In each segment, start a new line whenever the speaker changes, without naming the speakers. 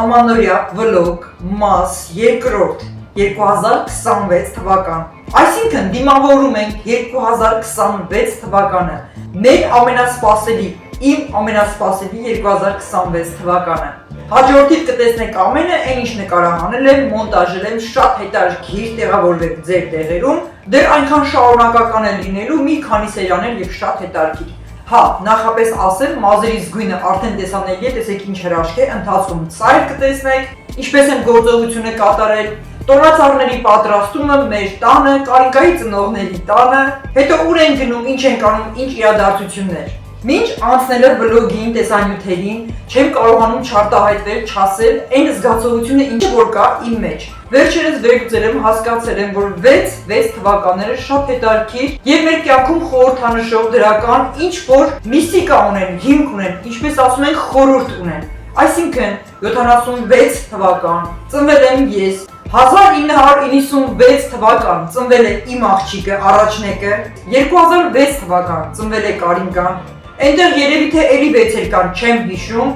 Ամանորյա վլոգ մաս երկրորդ 2026 թվական։ Այսինքն դիմավորում ենք 2026 թվականը։ Մեր ամենասպասելի, իմ ամենասպասելի 2026 թվականը։ Հաջորդիվ կտեսնեք ամենը, այն ինչ նկարահանել եմ, մոնտաժել եմ, շատ հետաքրքիր տեղավորվեք ձեր տեղերում, դեռ այնքան շարունակական է լինելու մի քանի սերիաներ եւ շատ հետաքրքիր։ Հա, նախապես ասեմ, մազերից գույնը արդեն տեսանելի է, տեսեք ինչ հրաշք է, ընթացքում ծայր կտեսնեք, ինչպես եմ գործողությունը կատարել, տոնածառների պատրաստումը մեր տանը, Կարինկայի ծնողների տանը, հետո ուր են գնում, ինչ են անում, ինչ իրադարձություններ։ Մինչ անցնելը վլոգին, տեսանյութերին, չեմ կարողանում չարտահայտվել, չասել այն զգացողությունը, ինչը որ կա իմ մեջ։ Վերջերս վերլուծել եմ, հասկացել եմ, որ 6 թվականները շատ հետաքրքիր եւ մեր կյանքում խորհրդանշող դրական ինչ որ միստիկա ունեն, հիմք ունեն, ինչպես ասում են, խորհուրդ ունեն։ Այսինքն 76 թվական ծնվել եմ ես, 1996 թվական ծնվել է իմ աղջիկը, առաջնեկը, 2006 թվական ծնվել է Կարինկան, այնտեղ երևի թե էլի 6-եր կան, չեմ հիշում,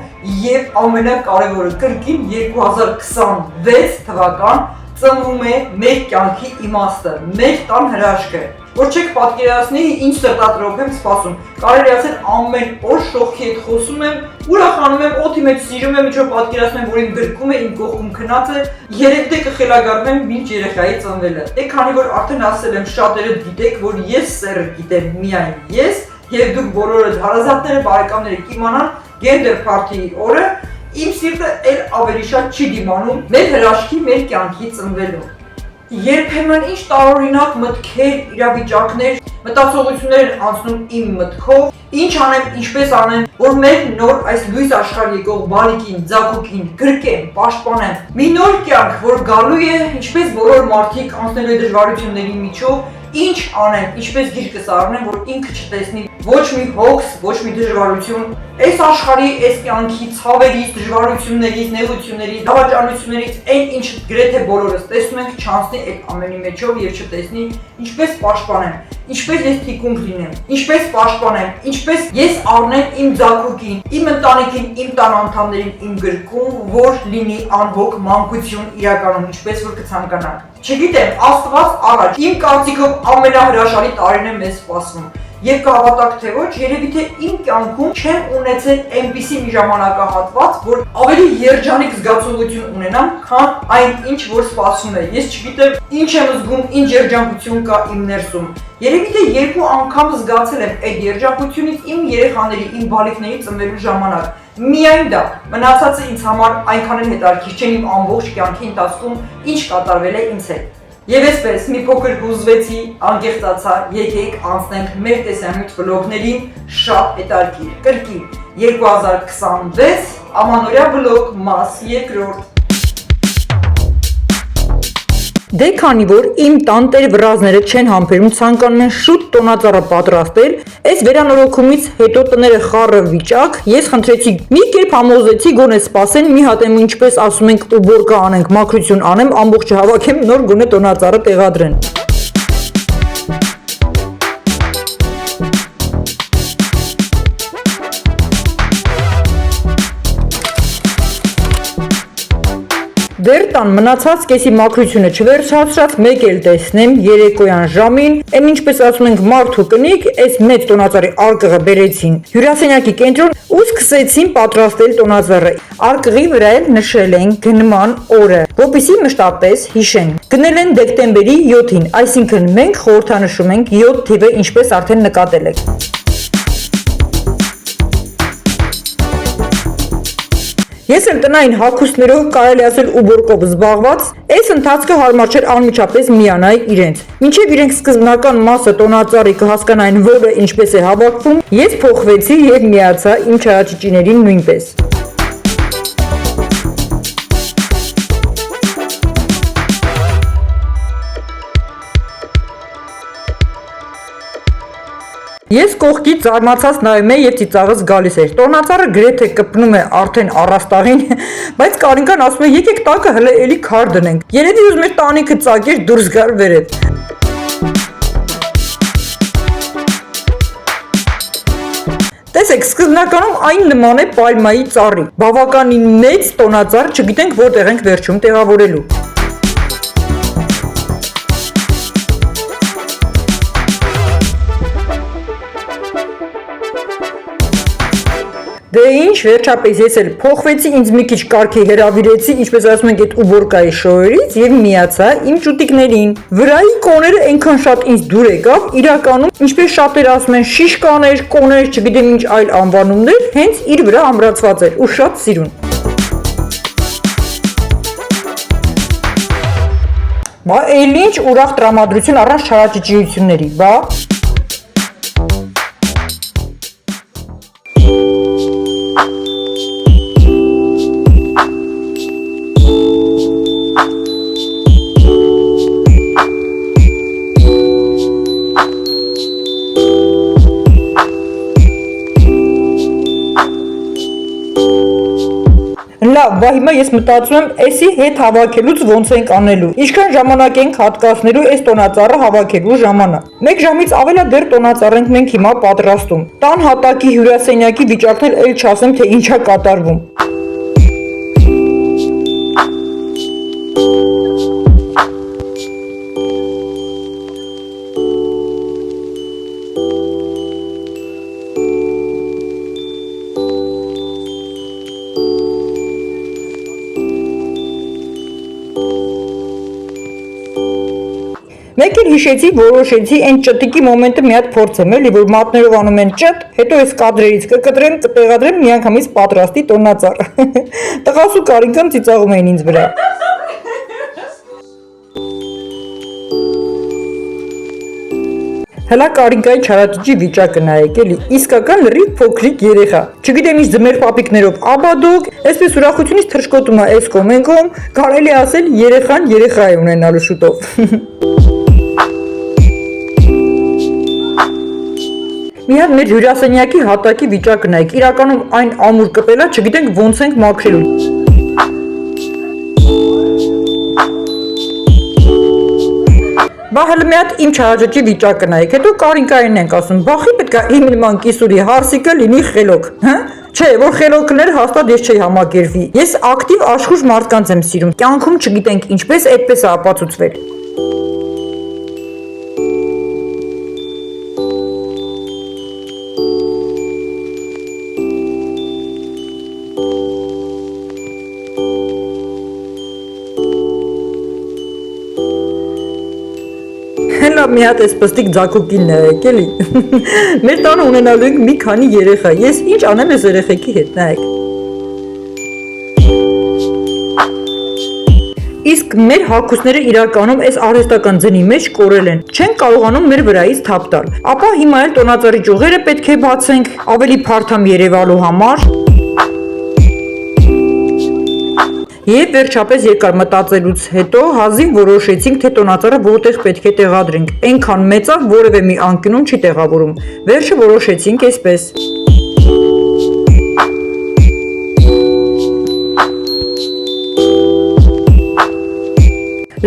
եւ ամենակարևորը կրկին 2026 թվական ծնվում է մեր կյանքի իմաստը, մեր տան հրաշքը, որ չեք պատկերացնի ինչ սրտատրոփ եմ սպասում, կարելի ասել ամեն օր շողքի հետ խոսում եմ, ուրախանում եմ, օդի մեջ սիրում եմ, ինչով պատկերացնում եմ, որ իմ գրկում է, իմ կողքում քնած է, երեք դե կխելագարվեմ մինչ երեխայի ծնվելը։ Դե քանի որ արդեն ասել եմ, շատերը գիտեք, որ ես սերը գիտեմ միայն ես, եւ դուք բոլորը հարազատները, բարեկամները կիմանան գենդեր փարթիի օրը, իմ սիրտը էլ ավելի շատ չի դիմանում մեր հրաշքի, մեր կյանքի ծնվելու։ Երբեմն ինչ տարօրինակ մտքեր, իրավիճակներ, մտածողություններ են անցնում իմ մտքով, ինչ անեմ, ինչպես անեմ, որ մեր նոր այս լույս աշխարհ եկող բալիկին, ձագուկին գրկեմ, պաշտպանեմ։ Մի նոր կյանք, որ գալու է, ինչպես բոլոր մարդիկ անցնելու դժվարությունների միջով, ինչ անեմ, ինչպես գիրկս առնեմ, որ ինքը չտեսնի ոչ մի հոգս, ոչ մի դժվարություն, այս աշխարհի, այս կյանքի ցավերից, դժվարություններից, նեղություններից, դավաճանություններից, այն ինչ գրեթե բոլորս տեսնում ենք, չանցնի այդ ամենի մեջով եւ չտեսնի, ինչպես պաշտպանեմ, ինչպես ես թիկունք լինեմ, ինչպես պաշտպանեմ, ինչպես ես առնեմ իմ ձագուկին, իմ ընտանիքին, իմ տան անդամներին, իմ գրկում, որ լինի անհոգ մանկություն իրականում, ինչպես որ կցանկանանք։ Չգիտեմ, Աստված առաջ, իմ կարծիքով ամենահրաշալի տարին է մեզ սպասվում։ Եվ կհավատաք թե ոչ, երևի թե իմ կյանքում չեմ ունեցել այնպիսի մի ժամանակահատված, որ ավելի երջանիկ զգացողություն ունենամ, քան այն ինչ որ սպասում է։ Ես չգիտեմ ինչ եմ զգում, ինչ երջանկություն կա իմ ներսում։ Երևի թե 2 անգամ զգացել եմ այդ երջանկությունից իմ երեխաների, իմ բալիկների ծնվելու ժամանակ։ Միայն դա, մնացածը ինձ համար այնքան էլ հետաքրքիր չէ իմ ամբողջ կյանքի ընթացքում ինչ կատարվել է ինձ հետ։ Եվ այսպես մի փոքր հուզվեցի, անկեղծացա, եկեք անցնենք մեր տեսանյութ վլոգներին, շատ հետաքրքիր։ Կրկին 2026 Ամանորյա վլոգ մաս երկրորդ։ Դե քանի որ իմ տան տեր վրազները չեն համբերում, ցանկանում են շուտ տոնածառը պատրաստել, այս վերանորոգումից հետո տները խառը վիճակ, ես խնդրեցի մի կերպ համոզեցի գոնե սպասեն, մի հատ եմ ինչպես ասում ենք ուբորկա անենք, մաքրություն անեմ, ամբողջը հավաքեմ, նոր գոնե տոնածառը տեղադրեն։ Դեռ տան մնացած կեսի մաքրությունը չվերջացրած, մեկ էլ տեսնեմ երեկոյան ժամին, այն ինչպես ասում ենք մարդու կնիկ, այս մեծ տոնածառի արկղը բերեցին հյուրասենյակի կենտրոն ու սկսեցին պատրաստել տոնածառը։ Արկղի վրա էլ նշել են գնման օրը, որպեսզի մշտապես հիշեն։ Գնել են դեկտեմբերի 7-ին, այսինքն մենք խորհրդանշում ենք 7 թիվը, ինչպես արդեն նկատել եք։ Ես եմ տնային հագուստներով, կարելի ասել ուբորկով զբաղված, այս ընթացքը հարմար չէր անմիջապես միանայի իրենց։ Մինչև իրենք սկզբնական մասը տոնածառի կհասկանային որը ինչպես է հավաքվում, ես փոխվեցի եւ միացա իմ չարաճճիներին նույնպես։ Ես կողքից զարմացած նայում եմ եւ ծիծաղս գալիս էր։ Տոնածառը գրեթե կպնում է արդեն առաստաղին, բայց Կարինկան ասում է եկեք տակը հələ էլի քար դնենք։ Երևի ուզում էր տանիքը ծագեր դուրս գար վերև։ Տեսեք, սկզբնականում այն նման է պալմայի ծառի։ Բավականին մեծ տոնածառ, չգիտենք որտեղ ենք վերջում տեղավորելու։ Դե ինչ, վերջապես ես էլ փոխվեցի, ինձ մի քիչ կարգի հրավիրեցի, ինչպես ասում ենք, այդ ուբորկայի շոուերից եւ միացա իմ ճուտիկներին։ Վրայի կոները այնքան շատ ինձ դուր եկավ, իրականում, ինչպես շատերը ասում են, շիշկաներ, կոներ, չգիտեմ ինչ այլ անվանումներ, հենց իր վրա ամրացված էր ու շատ սիրուն։ Բա էլ ինչ ուրախ տրամադրություն առանց չարաճճիությունների, բա։ Լավ, բա հիմա ես մտածում եմ, էսի հետ հավաքելուց ոնց ենք անելու։ Ինչքան ժամանակ ենք հատկացնելու այս տոնածառը հավաքելու ժամանակ։ 1 ժամից ավել է դեռ տոնածառ ենք մենք հիմա պատրաստում։ Տան հատակի հյուրասենյակի վիճակն էլ չասեմ, թե ինչա կատարվում։ Մեկ էլ հիշեցի, որոշեցի այն ճտիկի մոմենտը մի հատ փորձեմ, էլի, որ մատներով անում են ճտ, հետո այս կադրերից կկտրեմ, կտեղադրեմ միանգամից պատրաստի տոնածառ։ Տղաս ու Կարինկան ծիծաղում էին ինձ վրա։ Հələ Կարինկայի չարաճճի վիճակը նայեք, էլի, իսկական լրիվ փոքրիկ երեխա։ Չգիտեմ ինչ ձմեր պապիկներով աբադոկ, այսպես ուրախությունից թռչկոտում է այս կոմենքում, կարելի ասել երեխան երեխա է ունենալու շուտով։ Մի հատ մեր հյուրասենյակի հատակի վիճակը նայեք, իրականում այն ամուր կպելա, չգիտենք ոնց ենք մաքրելու։ Բա հələ մի հատ իմ չարաճճի վիճակը նայեք, հետո Կարինկային ենք ասում, բախի պետք է իմ նման կիսուրի հարսիկը լինի խելոք, հա? Չէ, որ խելոքներ հաստատ ես չի համակերվի։ Ես ակտիվ աշխուժ մարդկանց եմ սիրում, կյանքում չգիտենք ինչպես այդպես է ապացուցվել։ Հենա մի հատ էս պստիկ ձակուկին նայեք, էլի։ Մեր տանը ունենալու ենք մի քանի երեխա, ես ինչ անեմ ես երեխեքի հետ, նայեք։ Իսկ մեր հագուստները իրականում այս արհեստական ձնի մեջ կորել են, չեն կարողանում մեր վրայից թափ տալ։ Ապա հիմա էլ տոնածառի ճյուղերը պետք է բացենք, ավելի փարթամ երևալու համար։ Եվ վերջապես երկար մտածելուց հետո հազիվ որոշեցինք, թե տոնածառը որտեղ պետք է տեղադրենք, այնքան մեծ է, որևէ մի անկյունում չի տեղավորում, վերջը որոշեցինք այսպես։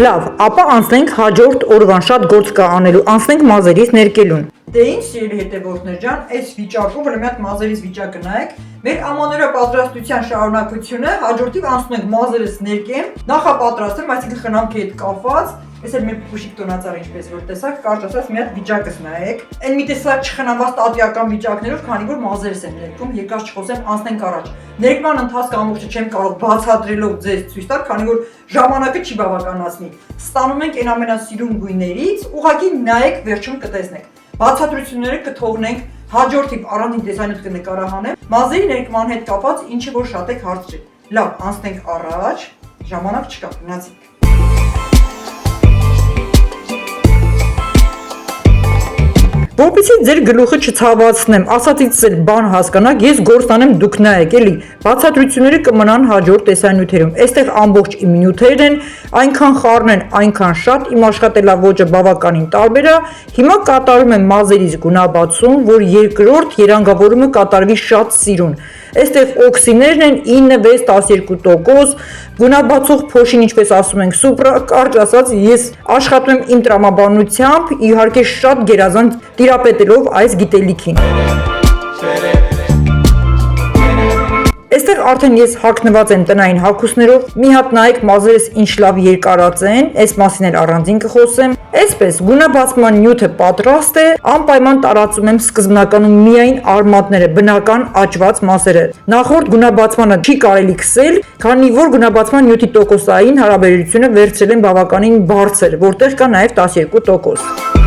Լավ, ապա անցնենք հաջորդ օրվան, շատ գործ կա անելու, անցնենք մազերից ներկելուն։ Դե ինչ սիրելի հետևորդներ ջան, այս վիճակով հələ մի հատ մազերից վիճակը նայեք։ Մեր ամանորյա պատրաստության շարունակությունը, հաջորդիվ անցնում ենք մազերից ներկեմ, նախապատրաստեմ, այսինքն խնամքի հետ կապված, այս էլ մեր փուշիկ տոնածառը ինչպես որ տեսակ, կարճ ասած մի հատ վիճակս նայեք։ Այն մի տեսակ չխնամված տատիական վիճակներով, քանի որ մազերս են ներկում, երկար չխոսեմ, անցնենք առաջ։ Ներկման ընթացքը ամբողջը չեմ կարող բացատրելով ձեզ ցույց տալ, քանի որ ժամանակը չի բավականացնի։ Ստանում ենք այն ամենասիրուն գույներից, ուղղակի նայեք, վերջում կտեսնեք։ Բացատրությունները կթողնենք հաջորդիվ առանձին դեսայնոց կնկարահանեմ, մազերի ներկման հետ կապված ինչը որ շատ եք հարց չէ։ Լավ, անցնենք առաջ, ժամանակ չկա, գնացինք։ Որպեսզի ձեր գլուխը չցավացնեմ, ասածից էլ բան հասկանաք, ես գործ անեմ դուք նայեք, էլի, բացատրությունները կմնան հաջորդ տեսանյութերում։ Այստեղ ամբողջ իմ նյութերն են, այնքան խառն են, այնքան շատ, իմ աշխատելաոճը բավականին տարբեր է։ Հիմա կատարում եմ մազերից գունաբացում, որ երկրորդ երանգավորումը կատարվի շատ սիրուն։ Այստեղ օքսիներն են 9-6-12%, գունաբացող փոշին, ինչպես ասում ենք, սուպրա, կարճ ասած, ես աշխատում եմ իմ տրամաբանությամբ, իհարկե շատ գերազանց տիրապետելով այս գիտելիքին։ Այստեղ արդեն ես հագնված եմ տնային հագուստներով, մի հատ նայեք մազերս ինչ լավ երկարած են, այս մասին էլ առանձին կխոսեմ։ Այսպես գունաբացման նյութը պատրաստ է, անպայման տարածում եմ սկզբնականում միայն արմատները, բնական աճված մասերը։ Նախորդ գունաբացմանը չի կարելի քսել, քանի որ գունաբացման նյութի տոկոսային հարաբերությունը վերցրել եմ բավականին բարձր, որտեղ կա նաև 12%։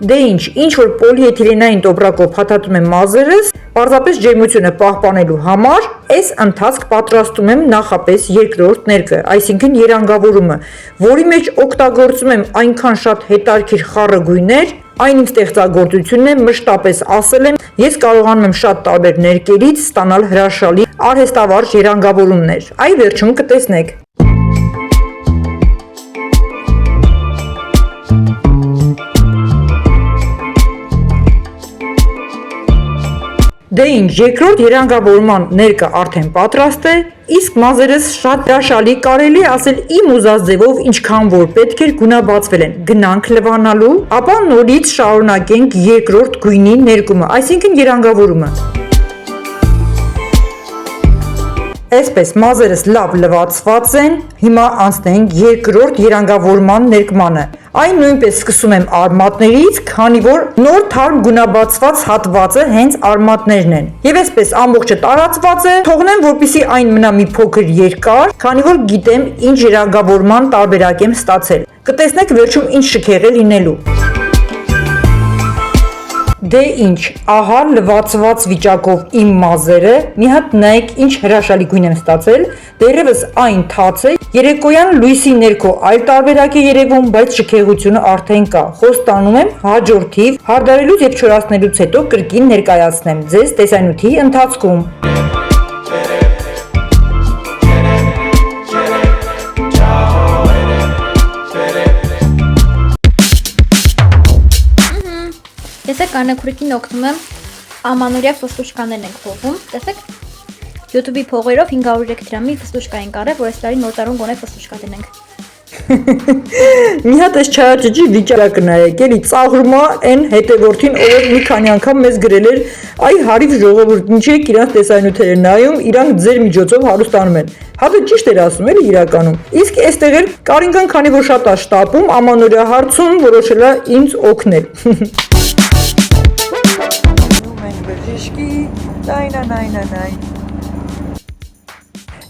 Դե ինչ որ պոլիէթիլենային տոպրակով փաթաթում եմ մազերս, պարզապես ջերմությունը պահպանելու համար, այս ընթացք պատրաստում եմ նախապես երկրորդ ներկը, այսինքն երանգավորումը, որի մեջ օգտագործում եմ այնքան շատ հետաքրքիր խառը գույներ, այն իմ ստեղծագործությունն է, մշտապես ասել եմ, ես կարողանում եմ շատ տարբեր ներկերից ստանալ հրաշալի արհեստավարժ երանգավորումներ, այ վերջում կտեսնեք։ Դե ինչ, երկրորդ երանգավորման ներկը արդեն պատրաստ է, իսկ մազերս շատ հրաշալի կարելի ասել իմ ուզած ձևով ինչքան որ պետք էր գունաբացվել են, գնանք լվանալու, ապա նորից շարունակենք երկրորդ գույնի ներկումը, այսինքն երանգավորումը։ Այսպես մազերս լավ լվացված են, հիմա անցնենք երկրորդ երանգավորման ներկմանը։ Այն նույնպես սկսում եմ արմատներից, քանի որ նոր թարմ գունաբացված հատվածը հենց արմատներն են։ Եվ այսպես ամբողջը տարածված է, թողնեմ, որպեսզի այն մնա մի փոքր երկար, քանի որ գիտեմ ինչ երանգավորման տարբերակ եմ ստացել։ Կտեսնեք վերջում ինչ շքեղ է լինելու։ Դե ինչ, ահա լվացված վիճակով իմ մազերը, մի հատ նայեք ինչ հրաշալի գույն եմ ստացել, դեռևս այն թաց է, երեկոյան լույսի ներքո այլ տարբերակ է երևում, բայց շքեղությունը արդեն կա, խոստանում եմ հաջորդիվ հարդարելուց և չորացնելուց հետո կրկին ներկայացնեմ ձեզ տեսանյութի ընթացքում։
Տեսեք, անեքուրիկին օգնում եմ ամանորյա ֆստուշկաներն ենք փողում, տեսեք, YouTube-ի փողերով 503 դրամի ֆստուշկա ենք արել, որ այս տարի նոր տարում գոնե ֆստուշկա դնենք։
Մի հատ էս չարաճճի վիճակը նայեք, էլի ծաղրումա այն հետևորդին, ով մի քանի անգամ մեզ գրել էր, այ հարիվ ժողովուրդ, ինչի եք իրանց տեսանյութերը նայում, իրանք ձեր միջոցով հարուստանում են։ Հա դե ճիշտ էր ասում, էլի իրականում։ Իսկ այստեղ էլ Կարինկան, քանի որ շատ է շտապում, ամանորյա հարցում որոշել է ինձ օգնել։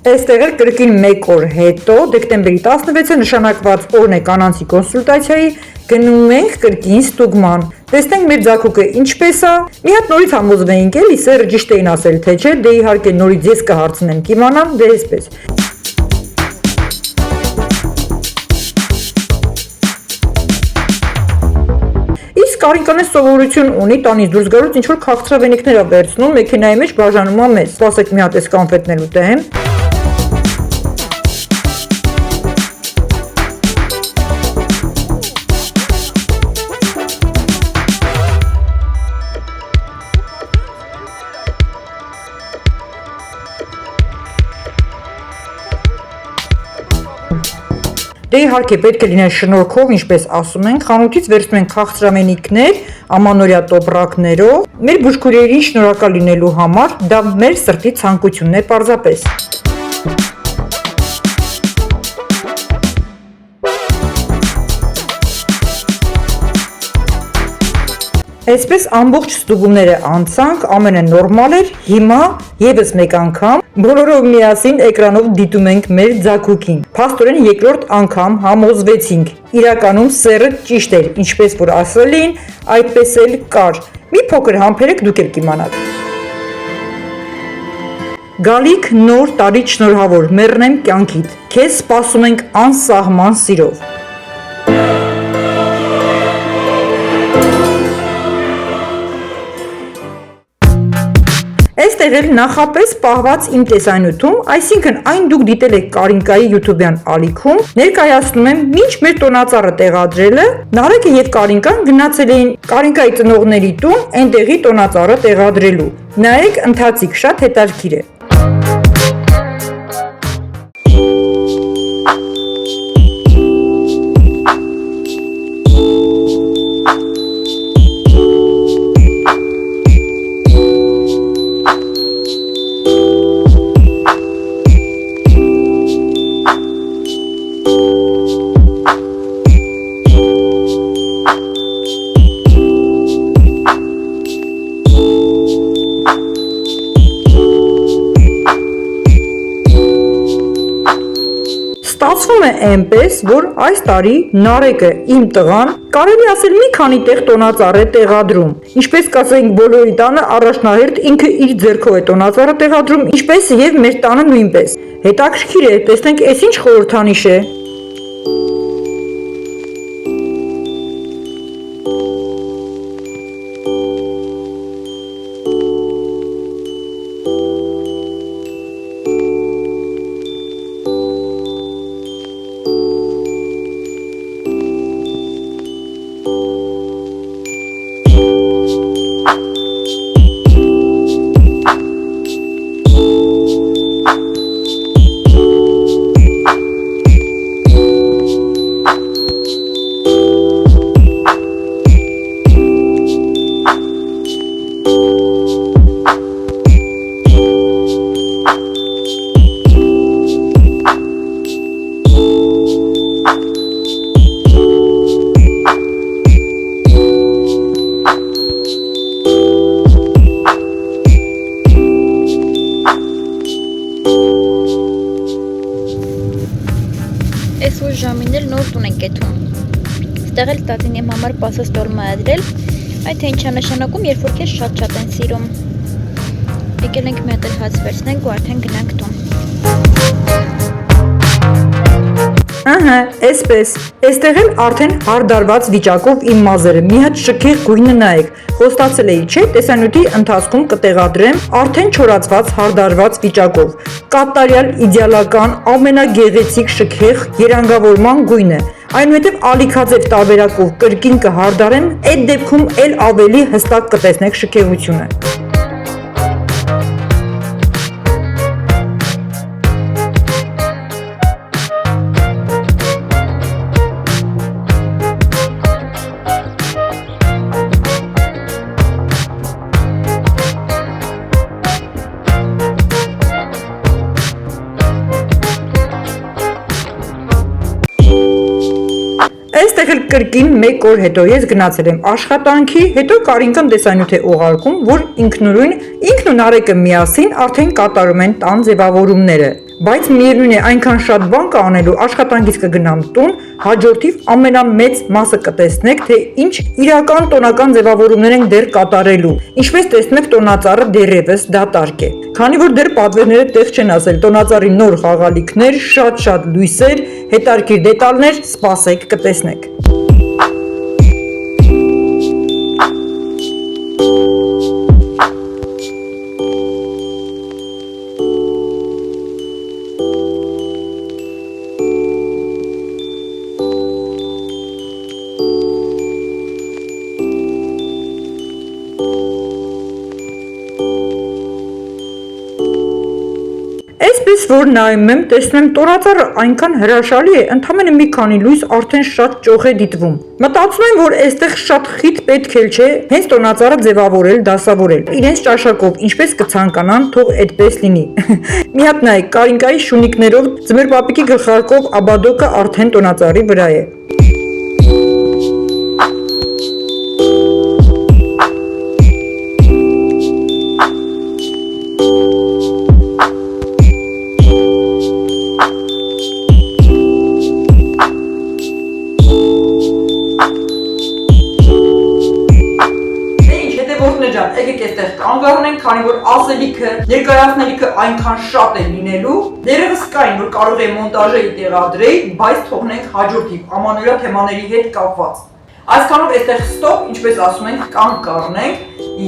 Այստեղ էլ կրկին մեկ օր հետո, դեկտեմբերի 16-ը նշանակված օրն է կանանցի կոնսուլտացիայի, գնում ենք կրկին ստուգման։ Տեսնենք մեր ձագուկը ինչպես է, մի հատ նորից համոզվեինք էլի, սերը ճիշտ էին ասել, թե չէ, դե իհարկե նորից ես կհարցնեմ, կիմանամ, դե այսպես։ Կարինկանը սովորություն ունի տանից դուրս գալուց ինչ-որ քաղցրավենիքներ է վերցնում, մեքենայի մեջ բաժանում է մեզ։ Սպասեք մի հատ էս կոնֆետն էլ ուտեմ։ Դե իհարկե պետք է լինել շնորհքով, ինչպես ասում ենք, խանութից վերցնում ենք քաղցրավենիքներ, ամանորյա տոպրակներով, մեր բուժքույրերին շնորհակալ լինելու համար, դա մեր սրտի ցանկությունն է պարզապես։ Այսպես ամբողջ ստուգումները անցանք, ամենը նորմալ էր, հիմա եւս մեկ անգամ բոլորով միասին էկրանով դիտում ենք մեր ձագուկին։ Փաստորեն երկրորդ անգամ համոզվեցինք։ Իրականում սերը ճիշտ էր, ինչպես որ ասել էին, այդպես էլ կար։ Մի փոքր համբերեք, դուք էլ կիմանաք։ Գալիք նոր տարի շնորհավոր, մեռնեմ կյանքիդ։ Քեզ սպասում ենք անսահման սիրով։ Այստեղ էլ նախապես պահված իմ տեսանյութում, այսինքն այն դուք դիտել եք Կարինկայի YouTube-յան ալիքում, ներկայացնում եմ մինչ մեր տոնածառը տեղադրելը, Նարեկը եւ Կարինկան գնացել էին Կարինկայի ծնողների տուն, այնտեղի տոնածառը տեղադրելու։ Նայեք, ընթացիկ շատ հետաքրքիր է։ այնպես, որ այս տարի Նարեկը իմ տղան կարելի ասել մի քանի տեղ տոնածառ է տեղադրում։ Ինչպես կասենք բոլորի տանը առաջնահերթ ինքը իր ձեռքով է տոնածառը տեղադրում, ինչպես եւ մեր տանը նույնպես։ Հետաքրքիր է, տեսնենք այս ինչ խորհրդանիշ է։
Այս ուր ժամին էլ նոր տուն ենք եթում։ Ստեղ էլ տատին եմ համար պասս տոլմա է դրել, այդ թե ինչա նշանակում, երբ որ քեզ շատ են սիրում։ Եկել ենք մի հատ էլ հաց վերցնենք ու արդեն գնանք տուն։
Ահա, այսպես։ Այստեղ էլ արդեն հարդարված վիճակով իմ մազերը մի հատ շքեղ գույնը նայեք։ Խոստացել էի, չէ՞, տեսանյութի ընթացքում կտեղադրեմ արդեն չորացված հարդարված վիճակով։ Կատարյալ իդեալական ամենագեղեցիկ շքեղ երանգավորման գույնը։ Այնուհետև ալիքաձև տարբերակով կրկին կհարդարեն, այդ դեպքում էլ ավելի հստակ կտեսնեք շքեղությունը։ Այստեղ էլ կրկին մեկ օր հետո ես գնացել եմ աշխատանքի, հետո Կարինկան տեսանյութ է ուղարկում, որ ինքն ու Նարեկը միասին արդեն կատարում են տան ձևավորումները։ Բայց միևնույն է, այնքան շատ բան կա անելու, աշխատանքից կգնամ տուն, հաջորդիվ ամենամեծ մասը կտեսնեք, թե ինչ իրական տոնական ձևավորումներ են դեռ կատարելու։ Ինչպես տեսնեք, տոնածառը դեռևս դատարկ է։ Քանի որ դեռ պատվերները տեղ չեն ասել, տոնածառի նոր խաղալիքներ, շատ լույսեր, հետարքիր դետալներ, սպասեք կտեսնեք։ Այսպես որ նայում եմ, տեսնում եմ տոնածառը այնքան հրաշալի է, ընդամենը մի քանի լույս արդեն շատ ճոխ է դիտվում։ Մտածում եմ, որ այստեղ շատ խիտ պետք էլ չէ հենց տոնածառը ձևավորել, դասավորել։ Իրենց ճաշակով ինչպես կցանկանան, թող այդպես լինի։ Մի հատ նայեք, Կարինկայի շունիկներով ձմեր պապիկի գլխարկով աբադոկը արդեն տոնածառի վրա է։ Եկեք այստեղ կանգ առնենք, քանի որ ասելիքը, ներկայացնելիքը այնքան շատ է լինելու, դերևս կային, որ կարող է մոնտաժի տեղադրեի, բայց թողնենք հաջորդիվ ամանորյա թեմաների հետ կապված։ Այսքանով այստեղ ստոպ, ինչպես ասում ենք, կանգ առնենք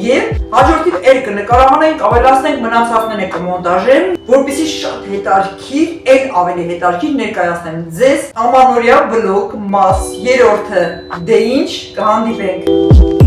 եւ հաջորդիվ էլ կնկարահանենք, ավելացնենք, մնացածները կմոնտաժեմ, որպեսզի շատ հետաքրքիր, այլ ավելի հետաքրքիր ներկայացնեմ ձեզ ամանորյա վլոգ մաս 3-ը։ Դե ինչ, կհանդիպենք։